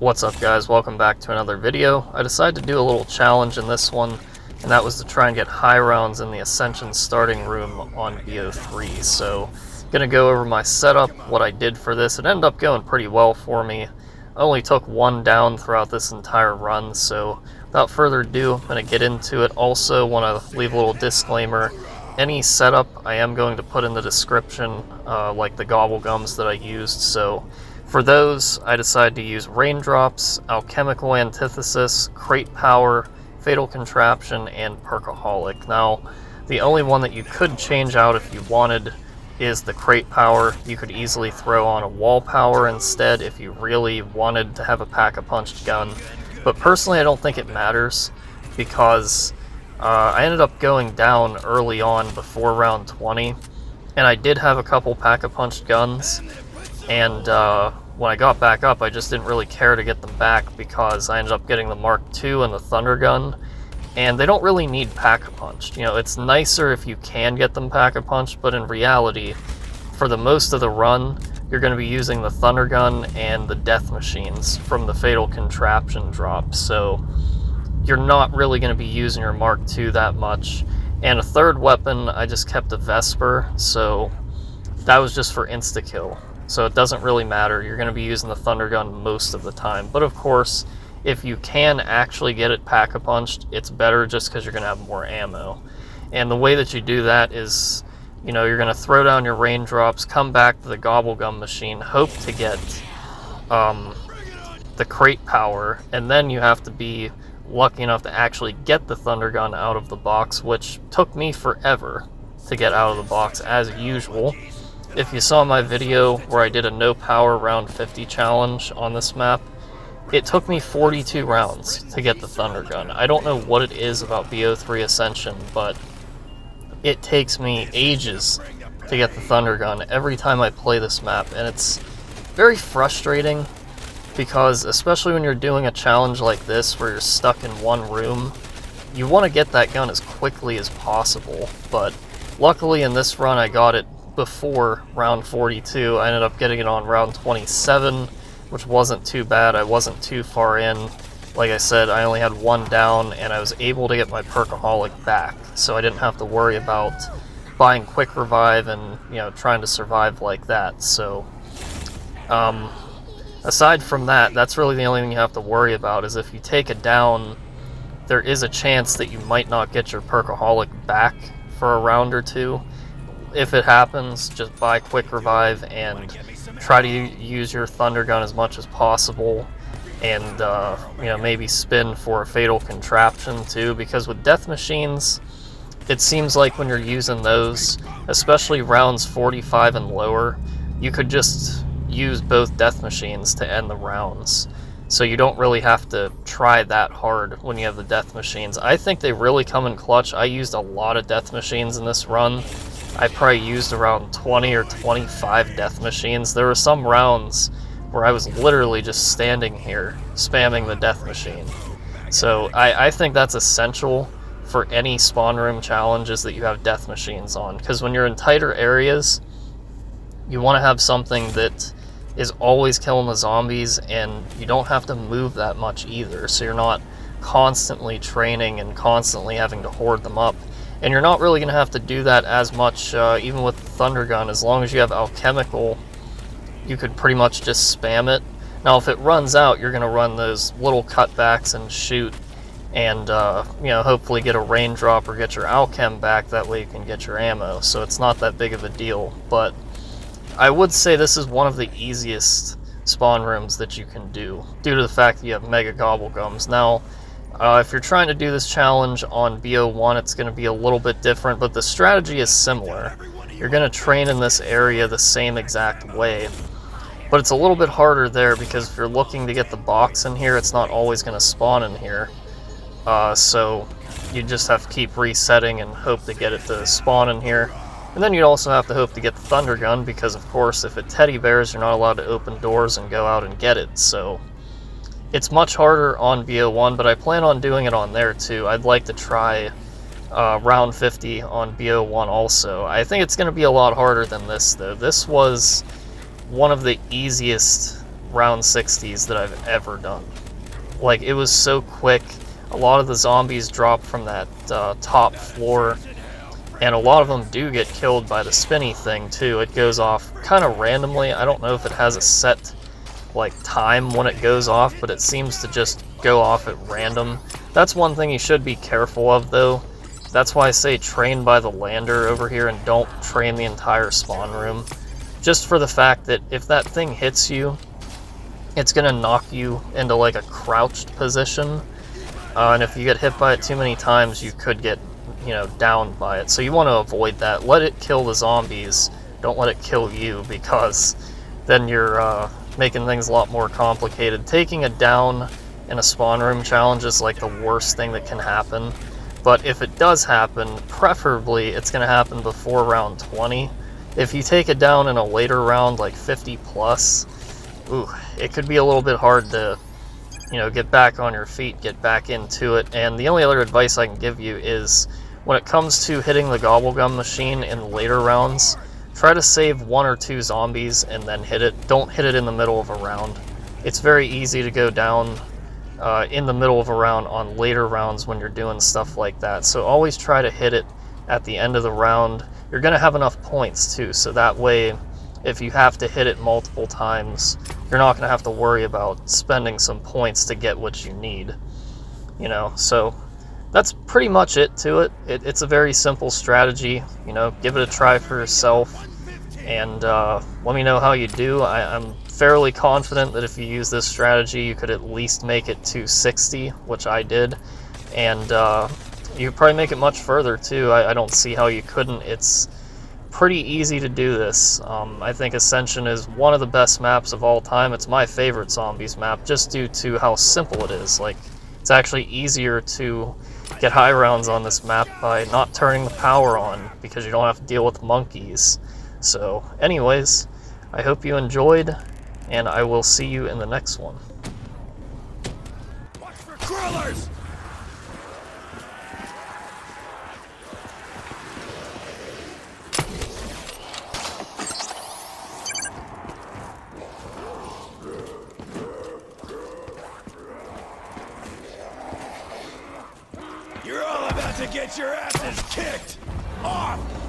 What's up guys, welcome back to another video. I decided to do a little challenge in this one, and that was to try and get high rounds in the Ascension starting room on BO3. So, gonna go over my setup, what I did for this. It ended up going pretty well for me. I only took one down throughout this entire run, so without further ado, I'm gonna get into it. Also, want to leave a little disclaimer. Any setup I am going to put in the description, like the gobble gums that I used, so for those, I decided to use Raindrops, Alchemical Antithesis, Crate Power, Fatal Contraption, and Perkaholic. Now, the only one that you could change out if you wanted is the Crate Power. You could easily throw on a Wall Power instead if you really wanted to have a Pack-a-Punched gun. But personally, I don't think it matters because I ended up going down early on before round 20, and I did have a couple Pack-a-Punched guns. And when I got back up, I just didn't really care to get them back because I ended up getting the Mark II and the Thunder Gun, and they don't really need Pack-a-Punched. You know, it's nicer if you can get them Pack-a-Punched, but in reality, for the most of the run, you're going to be using the Thunder Gun and the Death Machines from the Fatal Contraption drop, so you're not really going to be using your Mark II that much. And a third weapon, I just kept a Vesper, so that was just for insta-kill. So it doesn't really matter. You're going to be using the Thunder Gun most of the time. But of course, if you can actually get it Pack-a-Punched, it's better just because you're going to have more ammo. And the way that you do that is, you know, you're going to throw down your Raindrops, come back to the Gobble Gum machine, hope to get the Crate Power, and then you have to be lucky enough to actually get the Thunder Gun out of the box, which took me forever to get out of the box, as usual. If you saw my video where I did a no power round 50 challenge on this map, it took me 42 rounds to get the Thunder Gun. I don't know what it is about BO3 Ascension, but it takes me ages to get the Thunder Gun every time I play this map, and it's very frustrating because, especially when you're doing a challenge like this where you're stuck in one room, you want to get that gun as quickly as possible, but luckily in this run I got it before round 42. I ended up getting it on round 27, which wasn't too bad. I wasn't too far in. Like I said, I only had one down, and I was able to get my Perkaholic back, so I didn't have to worry about buying Quick Revive and, you know, trying to survive like that. So, aside from that, that's really the only thing you have to worry about, is if you take it down, there is a chance that you might not get your Perkaholic back for a round or two. If it happens, just buy Quick Revive and try to use your Thunder Gun as much as possible, and you know, maybe spin for a Fatal Contraption too, because with Death Machines, it seems like when you're using those, especially rounds 45 and lower, you could just use both Death Machines to end the rounds. So you don't really have to try that hard when you have the Death Machines. I think they really come in clutch. I used a lot of Death Machines in this run. I probably used around 20 or 25 Death Machines. There were some rounds where I was literally just standing here spamming the Death Machine. So I think that's essential for any spawn room challenges that you have Death Machines on, because when you're in tighter areas, you want to have something that is always killing the zombies, and you don't have to move that much either, so you're not constantly training and constantly having to hoard them up. And you're not really going to have to do that as much, even with the Thunder Gun. As long as you have Alchemical, you could pretty much just spam it. Now, if it runs out, you're going to run those little cutbacks and shoot, and you know, hopefully get a Raindrop or get your Alchem back. That way you can get your ammo, so it's not that big of a deal. But I would say this is one of the easiest spawn rooms that you can do, due to the fact that you have Mega Gobble Gums. Now, if you're trying to do this challenge on BO1, it's going to be a little bit different, but the strategy is similar. You're going to train in this area the same exact way, but it's a little bit harder there because if you're looking to get the box in here, it's not always going to spawn in here. So you just have to keep resetting and hope to get it to spawn in here. And then you'd also have to hope to get the Thunder Gun, because of course if it teddy bears, you're not allowed to open doors and go out and get it. So it's much harder on BO1, but I plan on doing it on there too. I'd like to try round 50 on BO1 also. I think it's going to be a lot harder than this though. This was one of the easiest round 60s that I've ever done. Like, it was so quick. A lot of the zombies drop from that top floor, and a lot of them do get killed by the spinny thing too. It goes off kind of randomly. I don't know if it has a set like time when it goes off, but it seems to just go off at random. That's one thing you should be careful of though. That's why I say train by the lander over here and don't train the entire spawn room. Just for the fact that if that thing hits you, it's gonna knock you into like a crouched position. And if you get hit by it too many times, you could get, you know, downed by it. So you want to avoid that. Let it kill the zombies. Don't let it kill you, because then you're making things a lot more complicated. Taking a down in a spawn room challenge is like the worst thing that can happen. But if it does happen, preferably it's going to happen before round 20. If you take it down in a later round, like 50 plus, ooh, it could be a little bit hard to, you know, get back on your feet, get back into it. And the only other advice I can give you is, when it comes to hitting the gobblegum machine in later rounds, try to save 1 or 2 zombies and then hit it. Don't hit it in the middle of a round. It's very easy to go down in the middle of a round on later rounds when you're doing stuff like that. So always try to hit it at the end of the round. You're going to have enough points too, so that way if you have to hit it multiple times, you're not going to have to worry about spending some points to get what you need. You know, so that's pretty much it to it. It's a very simple strategy. You know, give it a try for yourself, and let me know how you do. I'm fairly confident that if you use this strategy, you could at least make it to 60, which I did, and you could probably make it much further too. I don't see how you couldn't. It's pretty easy to do this. I think Ascension is one of the best maps of all time. It's my favorite zombies map, just due to how simple it is. Like, it's actually easier to get high rounds on this map by not turning the power on, because you don't have to deal with monkeys. So anyways, I hope you enjoyed, and I will see you in the next one. Watch for crawlers! You're all about to get your asses kicked! Off!